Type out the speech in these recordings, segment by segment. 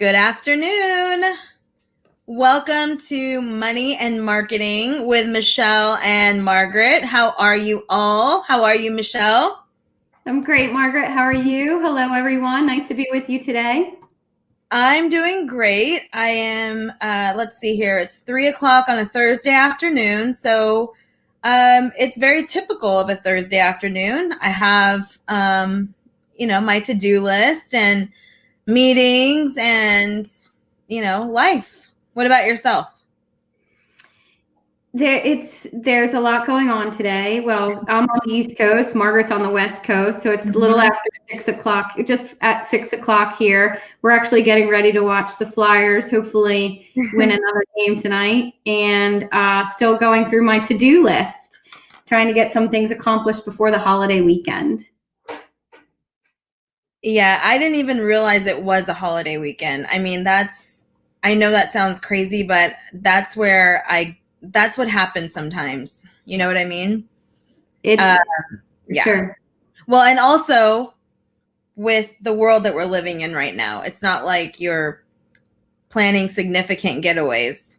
Good afternoon. Welcome to Money and Marketing with Michele and Margaret. How are you all? How are you, Michele? I'm great, Margaret. How are you? Hello, everyone. Nice to be with you today. I'm doing great. I am, let's see here, it's 3 o'clock on a Thursday afternoon. So it's very typical of a Thursday afternoon. I have, my to-do list and meetings and, life. What about yourself? There's a lot going on today. Well, I'm on the East Coast. Margaret's on the West Coast, so it's a little after 6 o'clock. Just at 6 o'clock here. We're actually getting ready to watch the Flyers hopefully win another game tonight, and still going through my to-do list, trying to get some things accomplished before the holiday weekend. Yeah, I didn't even realize it was a holiday weekend. I mean, I know that sounds crazy, but that's what happens sometimes. You know what I mean? Yeah. Sure. Well, and also with the world that we're living in right now, it's not like you're planning significant getaways.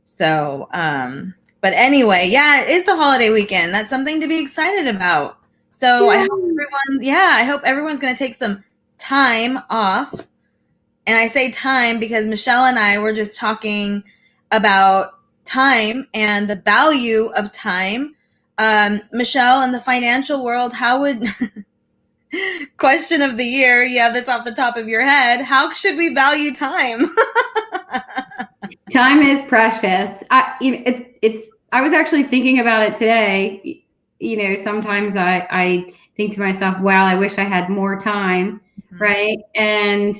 So, but anyway, yeah, it is the holiday weekend. That's something to be excited about. So I hope everyone's going to take some time off. And I say time because Michele and I were just talking about time and the value of time. Michele, in the financial world, how would question of the year, you have this off the top of your head, how should we value time? Time is precious. I was actually thinking about it today. Sometimes I think to myself, wow, I wish I had more time, right? And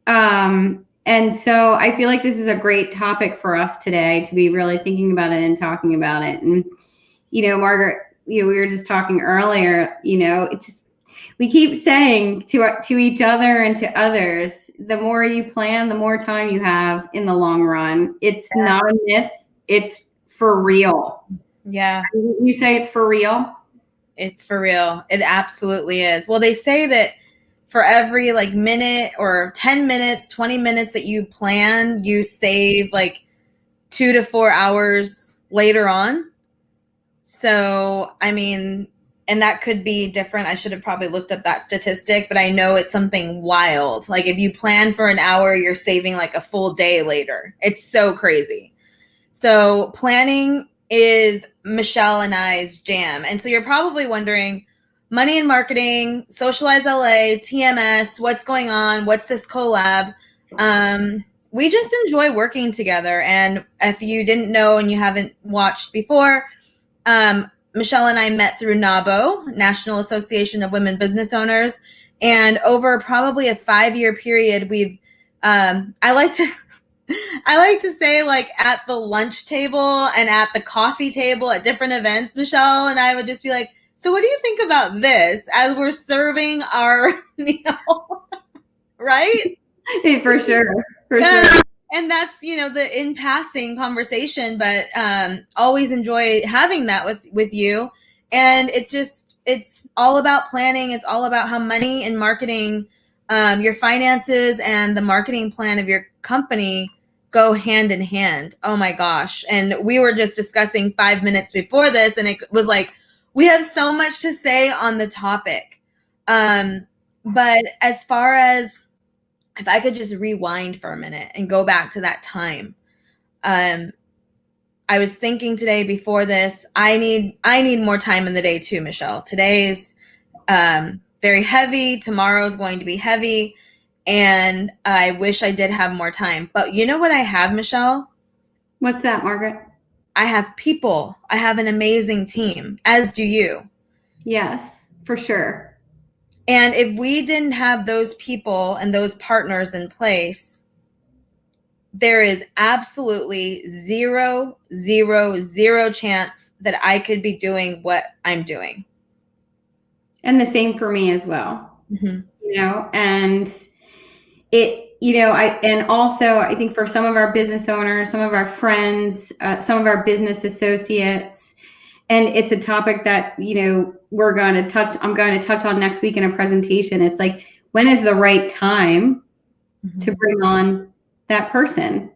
so I feel like this is a great topic for us today to be really thinking about it and talking about it. And, Margaret, we were just talking earlier, we keep saying to each other and to others, the more you plan, the more time you have in the long run. It's not a myth. It's for real. Yeah. You say it's for real? It's for real. It absolutely is. Well, they say that for every minute or 10 minutes, 20 minutes that you plan, you save 2 to 4 hours later on. So, I mean, and that could be different. I should have probably looked up that statistic, but I know it's something wild. Like if you plan for an hour, you're saving a full day later. It's so crazy. So planning is Michele and I's jam. And so you're probably wondering, Money and Marketing, Socialize LA, TMS, what's going on? What's this collab? We just enjoy working together. And if you didn't know and you haven't watched before, Michele and I met through NABO, National Association of Women Business Owners. And over probably a 5-year period, we've, I like to say at the lunch table and at the coffee table at different events, Michele and I would just be like, so what do you think about this as we're serving our meal? Right? For sure. Sure. And that's, the in passing conversation, but always enjoy having that with you. And it's all about planning. It's all about how money and marketing, your finances and the marketing plan of your company go hand in hand. Oh my gosh. And we were just discussing 5 minutes before this, and it was like, we have so much to say on the topic. But as far as, if I could just rewind for a minute and go back to that time, I was thinking today before this, I need more time in the day too, Michele. Today's very heavy. Tomorrow's going to be heavy. And I wish I did have more time. But you know what I have, Michele? What's that, Margaret? I have people. I have an amazing team, as do you. Yes, for sure. And if we didn't have those people and those partners in place, there is absolutely zero chance that I could be doing what I'm doing. And the same for me as well. Mm-hmm. And I think for some of our business owners, some of our friends, some of our business associates, and it's a topic that, I'm going to touch on next week in a presentation. It's like, when is the right time to bring on that person.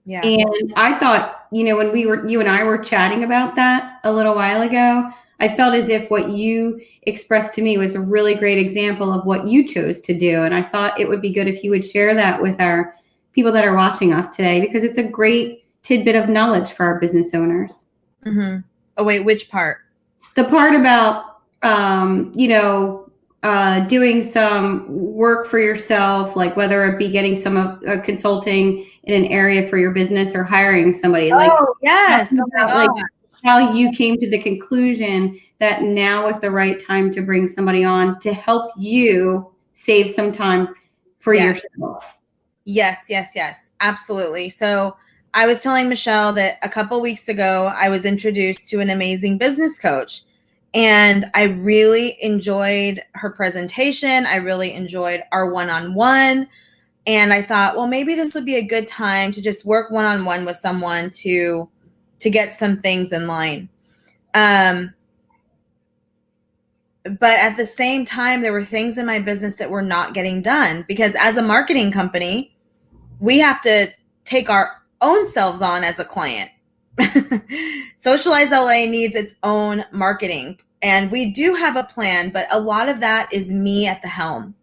Yeah. And I thought, when you and I were chatting about that a little while ago, I felt as if what you expressed to me was a really great example of what you chose to do. And I thought it would be good if you would share that with our people that are watching us today, because it's a great tidbit of knowledge for our business owners. Mm-hmm. Oh, wait, which part? The part about, doing some work for yourself, like whether it be getting some consulting in an area for your business or hiring somebody. Oh, yes. Oh my God. Like how you came to the conclusion that now is the right time to bring somebody on to help you save some time for yourself. Yes, yes, yes, absolutely. So I was telling Michele that a couple weeks ago, I was introduced to an amazing business coach, and I really enjoyed her presentation. I really enjoyed our one-on-one. And I thought, well, maybe this would be a good time to just work one-on-one with someone to get some things in line. But at the same time, there were things in my business that were not getting done, because as a marketing company, we have to take our own selves on as a client. Socialize LA needs its own marketing, and we do have a plan, but a lot of that is me at the helm.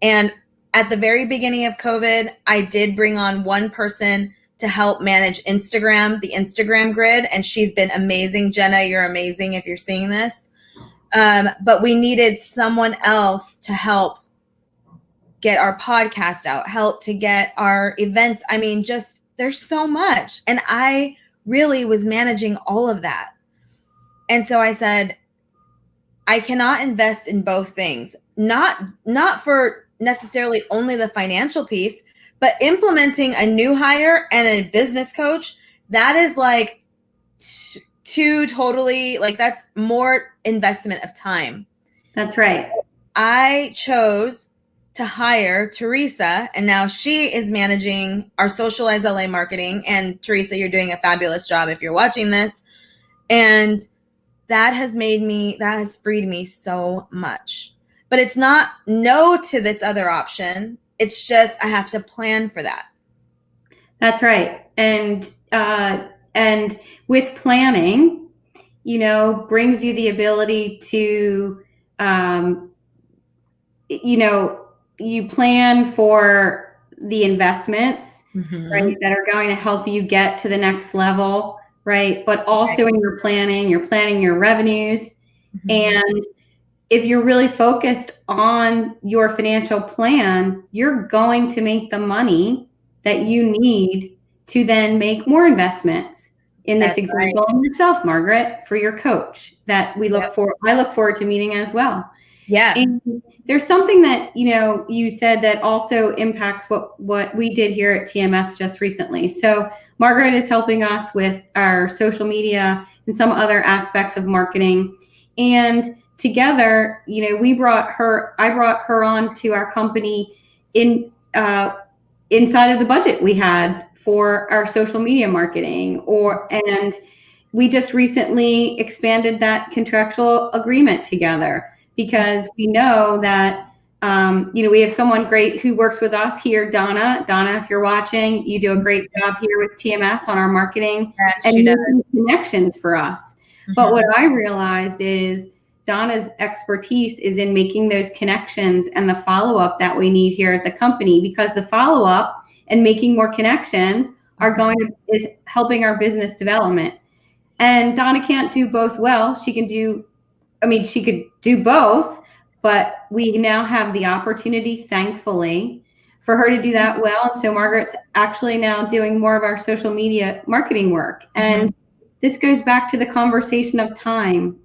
And at the very beginning of COVID, I did bring on one person to help manage Instagram, the Instagram grid, and she's been amazing. Jenna, you're amazing if you're seeing this. But we needed someone else to help get our podcast out, help to get our events. I mean, just there's so much. And I really was managing all of that. And so I said, I cannot invest in both things, not for necessarily only the financial piece, but implementing a new hire and a business coach, that is like two totally, like that's more investment of time. That's right. I chose to hire Teresa, and now she is managing our Socialize LA marketing. And Teresa, you're doing a fabulous job if you're watching this. And that has freed me so much. But it's not no to this other option. It's just I have to plan for that. That's right. And with planning, brings you the ability to, you plan for the investments, right, that are going to help you get to the next level, right? But also in your planning, you're planning your revenues. And if you're really focused on your financial plan, you're going to make the money that you need to then make more investments. In this example, in yourself, Margaret, for your coach that I look forward to meeting as well. Yeah. And there's something that, you said that also impacts what we did here at TMS just recently. So Margaret is helping us with our social media and some other aspects of marketing. And together, I brought her on to our company inside of the budget we had for our social media marketing, and we just recently expanded that contractual agreement together, because we know that we have someone great who works with us here, Donna. Donna, if you're watching, you do a great job here with TMS on our marketing and making connections for us. But what I realized is Donna's expertise is in making those connections and the follow-up that we need here at the company, because the follow-up and making more connections is helping our business development. And Donna can't do both well. She could do both, but we now have the opportunity, thankfully, for her to do that well. And so Margaret's actually now doing more of our social media marketing work. And this goes back to the conversation of time,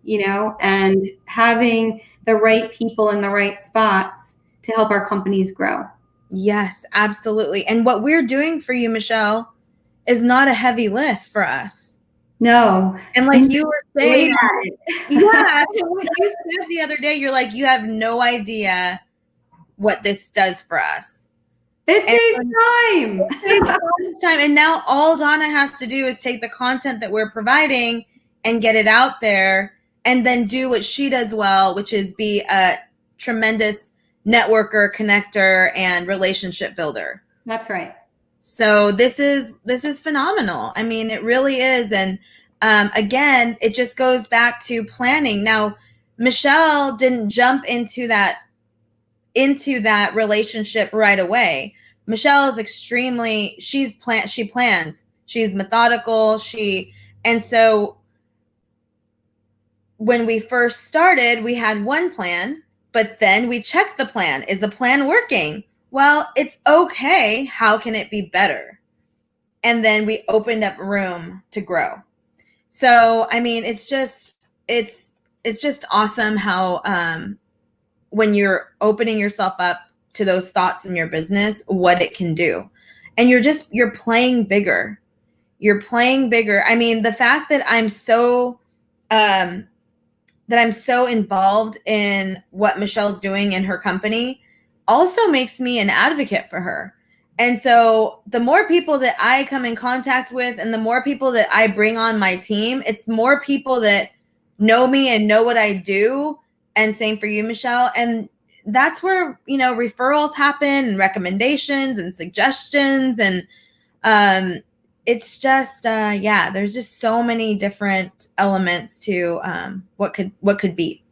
and having the right people in the right spots to help our companies grow. Yes, absolutely. And what we're doing for you, Michele, is not a heavy lift for us. No. And like you were saying, what you said the other day, you're like, you have no idea what this does for us. It saves time. It saves time. And now all Donna has to do is take the content that we're providing and get it out there, and then do what she does well, which is be a tremendous networker, connector, and relationship builder. That's right. So this is phenomenal. I mean, it really is. And again, it just goes back to planning. Now, Michele didn't jump into that relationship right away. Michele is she plans. She's methodical. And so when we first started, we had one plan, but then we checked the plan. Is the plan working? Well, it's okay. How can it be better? And then we opened up room to grow. So, I mean, it's just awesome how when you're opening yourself up to those thoughts in your business, what it can do. And you're playing bigger. You're playing bigger. I mean, the fact that I'm so involved in what Michelle's doing in her company also makes me an advocate for her. And so the more people that I come in contact with and the more people that I bring on my team, it's more people that know me and know what I do. And same for you, Michele. And that's where, referrals happen and recommendations and suggestions. And it's just, there's just so many different elements to what could be.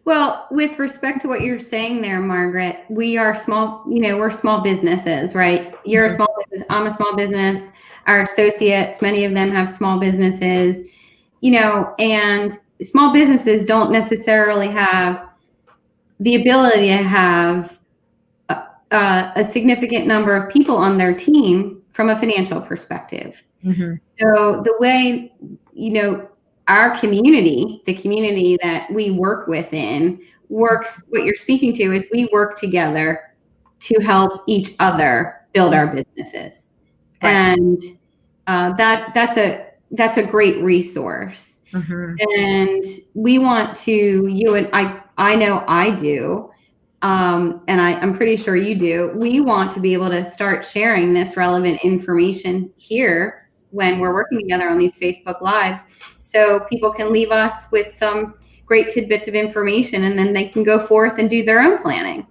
Well, with respect to what you're saying there, Margaret, we are small, we're small businesses, right? You're a small business. I'm a small business. Our associates, many of them have small businesses, and small businesses don't necessarily have the ability to have a significant number of people on their team from a financial perspective. Mm-hmm. So the way, our community, the community that we work within, works, what you're speaking to is we work together to help each other build our businesses. Right. And that's a great resource. Mm-hmm. And we want to, you and I know I do, and I'm pretty sure you do, we want to be able to start sharing this relevant information here when we're working together on these Facebook Lives, so people can leave us with some great tidbits of information, and then they can go forth and do their own planning.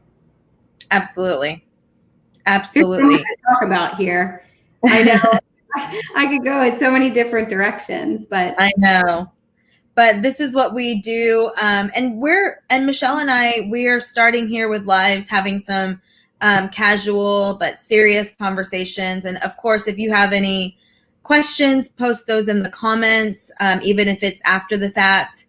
Absolutely. There's so much to talk about here. I know I could go in so many different directions, but I know. But this is what we do. And Michele and I, we are starting here with lives, having some casual but serious conversations. And of course, if you have any questions, post those in the comments. Even if it's after the fact,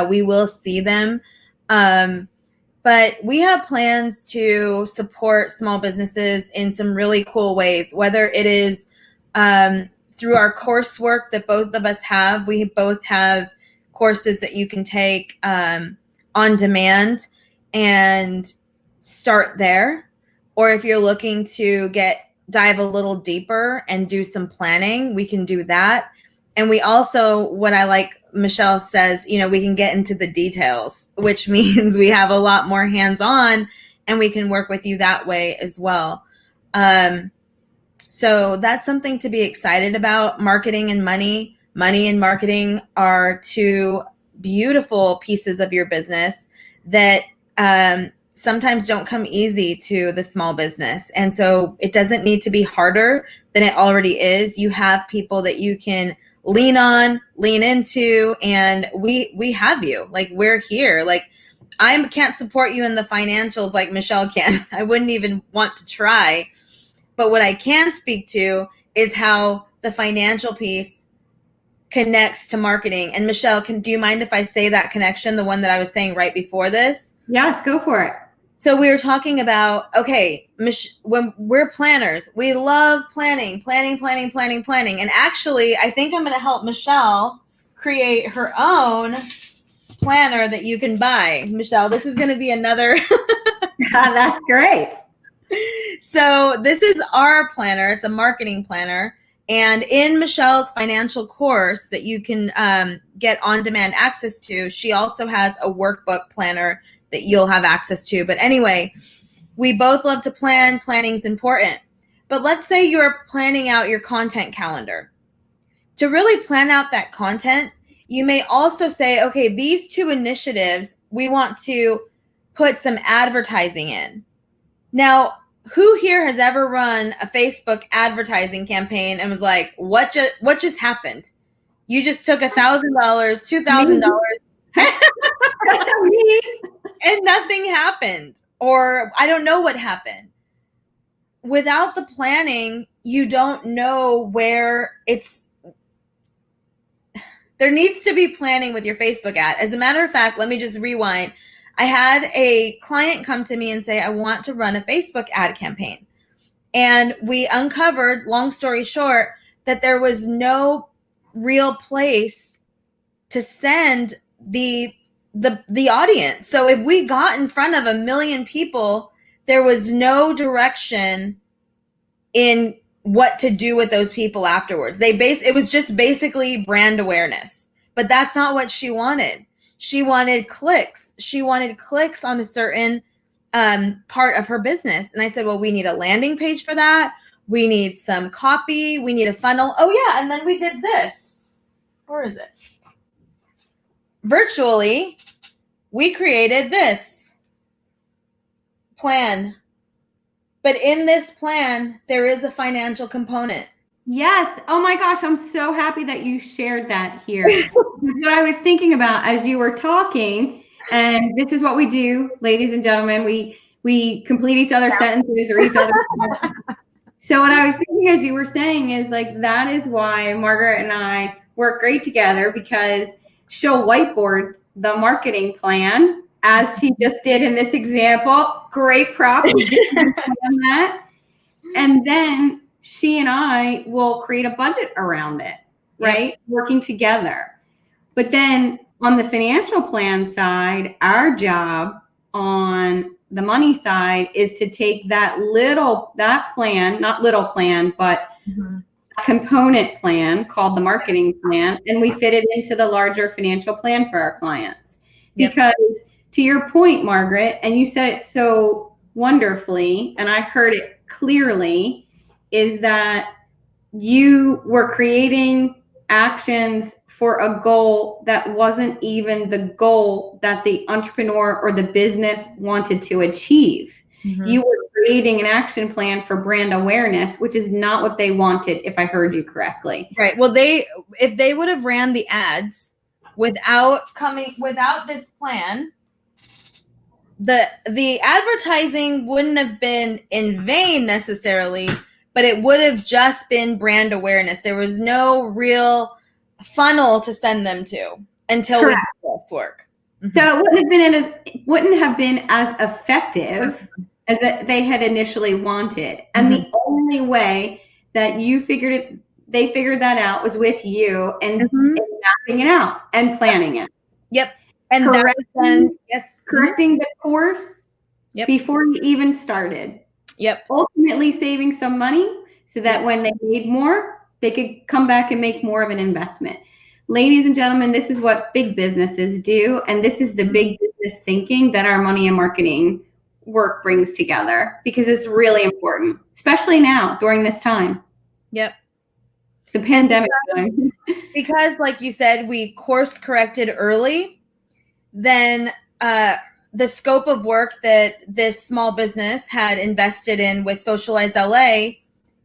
we will see them. But we have plans to support small businesses in some really cool ways, whether it is through our coursework that both of us have. We both have courses that you can take on demand and start there. Or if you're looking to dive a little deeper and do some planning, we can do that. And we also, what I like, Michele says, we can get into the details, which means we have a lot more hands-on and we can work with you that way as well. So that's something to be excited about. Marketing and money and marketing are two beautiful pieces of your business that sometimes don't come easy to the small business. And so it doesn't need to be harder than it already is. You have people that you can lean on, lean into, and we have you. Like, we're here. Like, I can't support you in the financials like Michele can. I wouldn't even want to try. But what I can speak to is how the financial piece connects to marketing. And Michele, do you mind if I say that connection, the one that I was saying right before this? Yes, go for it. So we were talking about, when we're planners, we love planning. And actually, I think I'm going to help Michele create her own planner that you can buy. Michele, this is going to be another. That's great. So this is our planner. It's a marketing planner. And in Michelle's financial course that you can get on-demand access to, she also has a workbook planner that you'll have access to. But anyway, we both love to plan. Planning's important. But let's say you're planning out your content calendar. To really plan out that content, you may also say, okay, these two initiatives, we want to put some advertising in. Now, who here has ever run a Facebook advertising campaign and was like, what just happened? You just took $1,000, $2,000 and nothing happened, or I don't know what happened. Without the planning, you don't know where there needs to be planning with your Facebook ad. As a matter of fact, let me just rewind. I had a client come to me and say, I want to run a Facebook ad campaign. And we uncovered, long story short, that there was no real place to send the audience. So if we got in front of 1 million people, there was no direction in what to do with those people afterwards. It was just basically brand awareness. But that's not what she wanted. She wanted clicks. She wanted clicks on a certain part of her business. And I said, well, we need a landing page for that. We need some copy. We need a funnel. Oh, yeah. And then we did this. Where is it? Virtually, we created this plan. But in this plan, there is a financial component. Yes. Oh my gosh, I'm so happy that you shared that here. What I was thinking about as you were talking, and this is what we do, ladies and gentlemen, we complete each other's sentences or each other's So what I was thinking as you were saying is like, that is why Margaret and I work great together, because she'll whiteboard the marketing plan as she just did in this example. Great prop. We did that. And then she and I will create a budget around it, right? Yep. Working together. But then on the financial plan side, our job on the money side is to take that plan, not little plan, but component plan called the marketing plan, and we fit it into the larger financial plan for our clients. Yep. Because to your point, Margaret, and you said it so wonderfully, and I heard it clearly, is that you were creating actions for a goal that wasn't even the goal that the entrepreneur or the business wanted to achieve. Mm-hmm. You were creating an action plan for brand awareness, which is not what they wanted, if I heard you correctly. Right. Well, if they would have ran the ads without this plan, the advertising wouldn't have been in vain necessarily, but it would have just been brand awareness. There was no real funnel to send them to until Correct. We did this work. Mm-hmm. So it wouldn't have been as effective as that they had initially wanted. And the only way that they figured that out was with you and mapping it out and planning it. Yep. And correcting the course before you even started. Yep. Ultimately saving some money so that when they need more, they could come back and make more of an investment. Ladies and gentlemen, this is what big businesses do. And this is the big business thinking that our money and marketing work brings together, because it's really important, especially now during this time. Yep. The pandemic time. Because like you said, we course corrected early, then the scope of work that this small business had invested in with Socialize LA,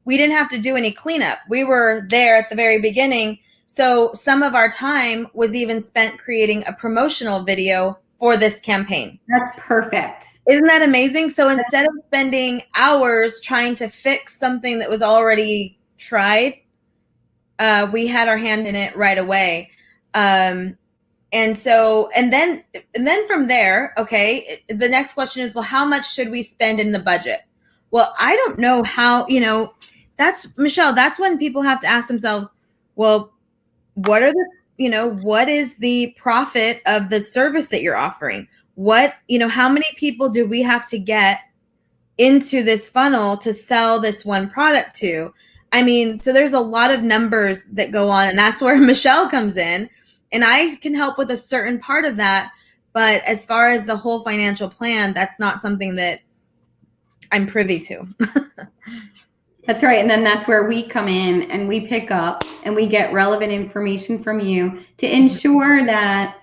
we didn't have to do any cleanup. We were there at the very beginning. So some of our time was even spent creating a promotional video for this campaign. That's perfect. Isn't that amazing? So instead of spending hours trying to fix something that was already tried, we had our hand in it right away. And then from there, okay, the next question is, well, how much should we spend in the budget? Well, I don't know how, Michele, that's when people have to ask themselves, well, what is the profit of the service that you're offering? How many people do we have to get into this funnel to sell this one product to? I mean, so there's a lot of numbers that go on, and that's where Michele comes in, and I can help with a certain part of that. But as far as the whole financial plan, that's not something that I'm privy to. That's right. And then that's where we come in and we pick up and we get relevant information from you to ensure that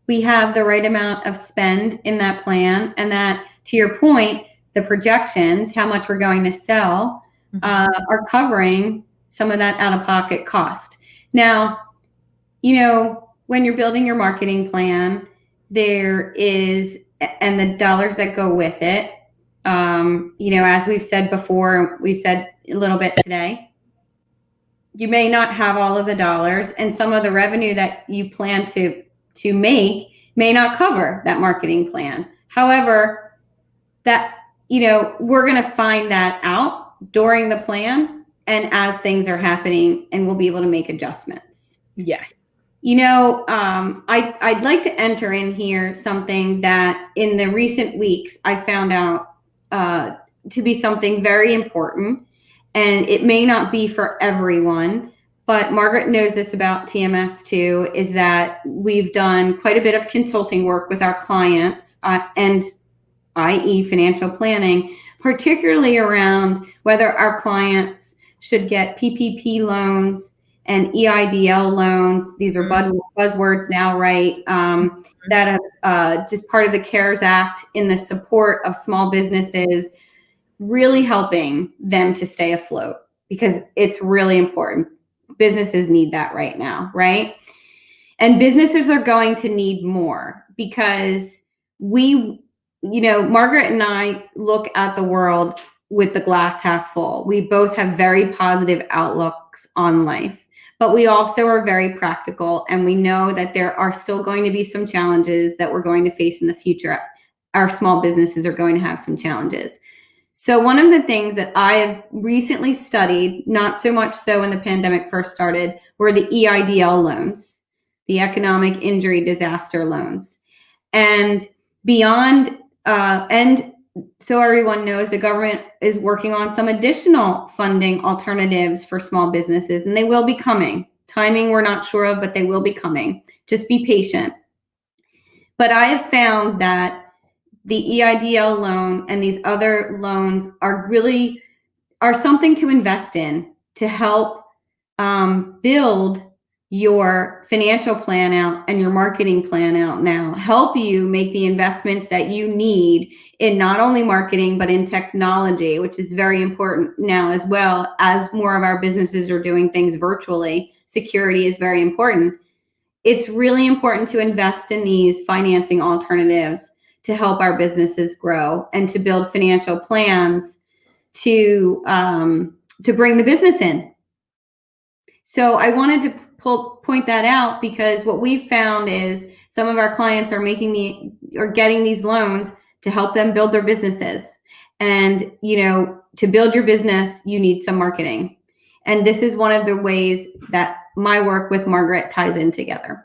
we have the right amount of spend in that plan, and that, to your point, the projections, how much we're going to sell, are covering some of that out-of-pocket cost. Now, when you're building your marketing plan, there is, and the dollars that go with it, as we've said before, we've said a little bit today, you may not have all of the dollars, and some of the revenue that you plan to make may not cover that marketing plan. However, that, we're going to find that out during the plan and as things are happening, and we'll be able to make adjustments. Yes. I'd like to enter in here something that in the recent weeks I found out to be something very important, and it may not be for everyone, but Margaret knows this about TMS too, is that we've done quite a bit of consulting work with our clients, and i.e. financial planning, particularly around whether our clients should get PPP loans and EIDL loans. These are buzzwords now, right? That are just part of the CARES Act in the support of small businesses, really helping them to stay afloat, because it's really important. Businesses need that right now, right? And businesses are going to need more, because Margaret and I look at the world with the glass half full. We both have very positive outlooks on life, but we also are very practical, and we know that there are still going to be some challenges that we're going to face in the future. Our small businesses are going to have some challenges. So one of the things that I have recently studied, not so much so when the pandemic first started, were the EIDL loans, the economic injury disaster loans. And beyond, and so everyone knows, the government is working on some additional funding alternatives for small businesses, and they will be coming. Timing we're not sure of, but they will be coming. Just be patient. But I have found that the EIDL loan and these other loans are something to invest in, to help build your financial plan out and your marketing plan out now, help you make the investments that you need in not only marketing, but in technology, which is very important now, as well as more of our businesses are doing things virtually. Security is very important. It's really important to invest in these financing alternatives to help our businesses grow and to build financial plans to bring the business in. So I wanted to point that out, because what we've found is some of our clients are getting these loans to help them build their businesses. And, to build your business, you need some marketing. And this is one of the ways that my work with Margaret ties in together.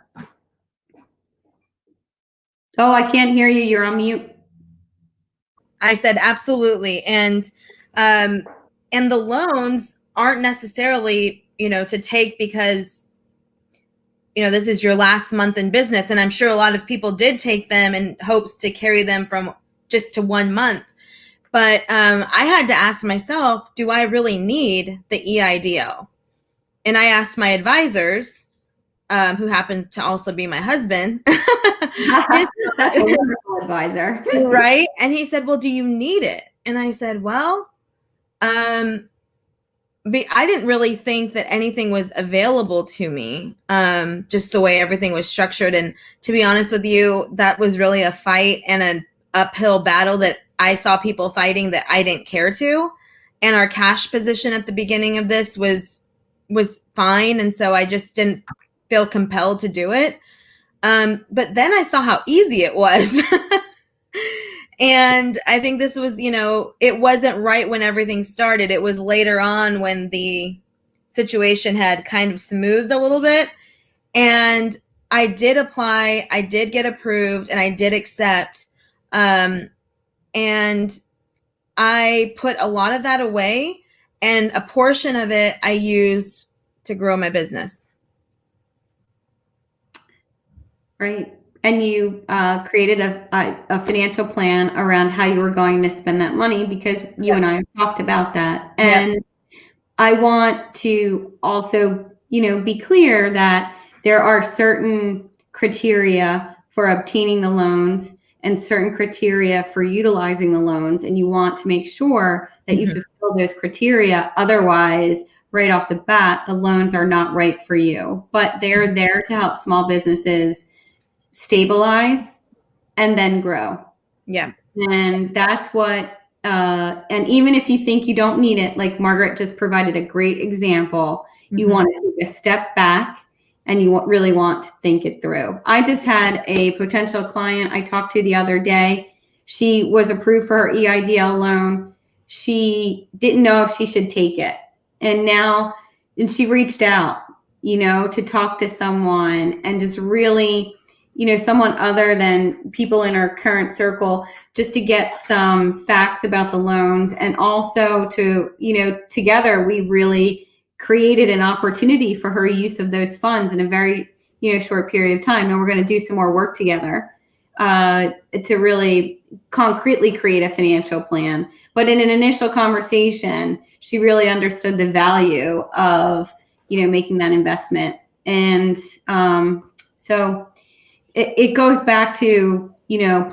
Oh, I can't hear you. You're on mute. I said absolutely. And the loans aren't necessarily, to take because, this is your last month in business. And I'm sure a lot of people did take them in hopes to carry them from just to 1 month. But I had to ask myself, do I really need the EIDL? And I asked my advisors, who happened to also be my husband. That's a wonderful advisor. Right? And he said, well, do you need it? And I said, well, I didn't really think that anything was available to me, just the way everything was structured. And to be honest with you, that was really a fight and an uphill battle that I saw people fighting that I didn't care to. And our cash position at the beginning of this was fine. And so I just didn't feel compelled to do it. But then I saw how easy it was. And I think this was, it wasn't right when everything started. It was later on when the situation had kind of smoothed a little bit. And I did apply, I did get approved, and I did accept. And I put a lot of that away, and a portion of it I used to grow my business. Right. And you created a financial plan around how you were going to spend that money, because you and I have talked about that. And I want to also, be clear that there are certain criteria for obtaining the loans and certain criteria for utilizing the loans, and you want to make sure that you fulfill those criteria. Otherwise, right off the bat, the loans are not right for you. But they're there to help small businesses stabilize and then grow. Yeah. And that's what, and even if you think you don't need it, like Margaret just provided a great example, you want to take a step back and you really want to think it through. I just had a potential client I talked to the other day. She was approved for her EIDL loan. She didn't know if she should take it. And she reached out, to talk to someone and just really, someone other than people in our current circle, just to get some facts about the loans. And also to, together we really created an opportunity for her use of those funds in a very, short period of time. And we're going to do some more work together to really concretely create a financial plan. But in an initial conversation, she really understood the value of, making that investment. And so it goes back to,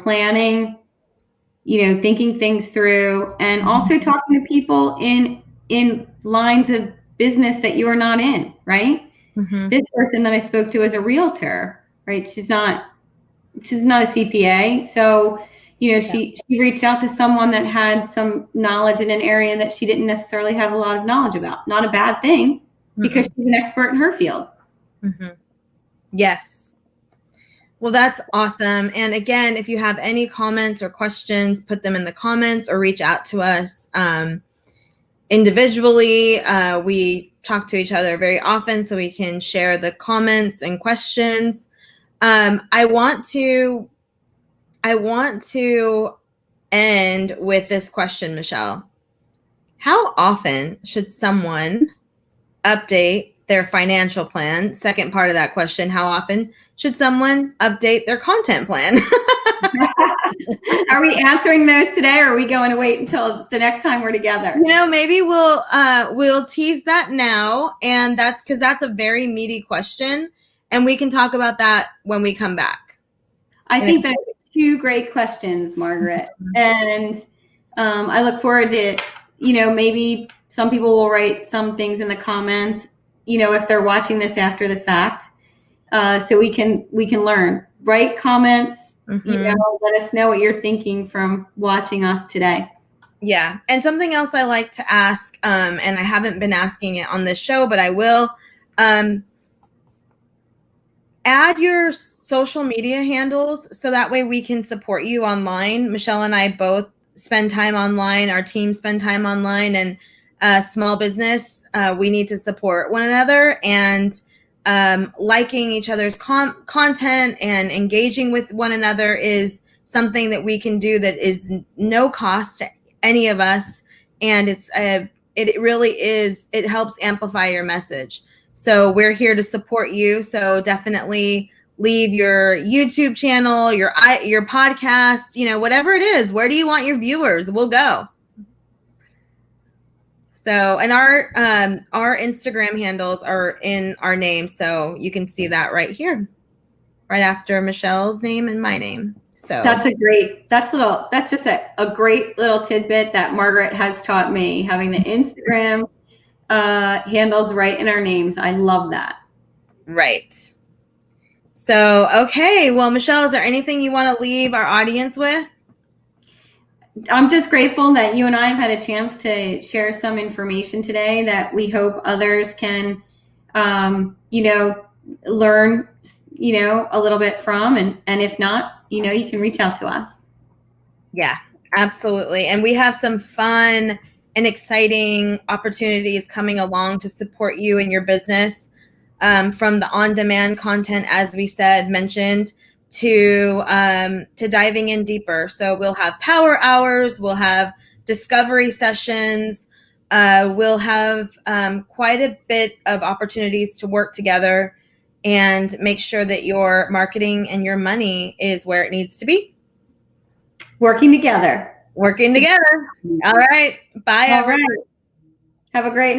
planning, thinking things through, and also talking to people in lines of business that you are not in, right? This person that I spoke to is a realtor, right? She's not a CPA. So, she reached out to someone that had some knowledge in an area that she didn't necessarily have a lot of knowledge about. Not a bad thing, because she's an expert in her field. Yes. Well, that's awesome. And again, if you have any comments or questions, put them in the comments or reach out to us individually. We talk to each other very often, so we can share the comments and questions. I want to end with this question, Michele. How often should someone update their financial plan? Second part of that question, how often should someone update their content plan? Are we answering those today, or are we going to wait until the next time we're together? Maybe we'll tease that now, and that's because that's a very meaty question, and we can talk about that when we come back. I think that's two great questions, Margaret. And I look forward to, maybe some people will write some things in the comments, if they're watching this after the fact, so we can learn. Write comments, let us know what you're thinking from watching us today. Yeah. And something else I like to ask, and I haven't been asking it on this show, but I will, add your social media handles so that way we can support you online. Michele and I both spend time online. Our team spend time online, and small business, we need to support one another, and liking each other's content and engaging with one another is something that we can do that is no cost to any of us. And it really is, it helps amplify your message. So we're here to support you. So definitely leave your YouTube channel, your podcast, whatever it is. Where do you want your viewers? We'll go. So, and our Instagram handles are in our name, so you can see that right here, right after Michele's name and my name. So that's just a great little tidbit that Margaret has taught me, having the Instagram handles right in our names. I love that. Right. So, okay. Well, Michele, is there anything you want to leave our audience with? I'm just grateful that you and I have had a chance to share some information today that we hope others can, learn, a little bit from. And if not, you can reach out to us. Yeah, absolutely. And we have some fun and exciting opportunities coming along to support you in your business, from the on-demand content, as we mentioned, to diving in deeper. So we'll have power hours, we'll have discovery sessions, we'll have quite a bit of opportunities to work together and make sure that your marketing and your money is where it needs to be. Working together. All right. Bye, everyone. Have a great night.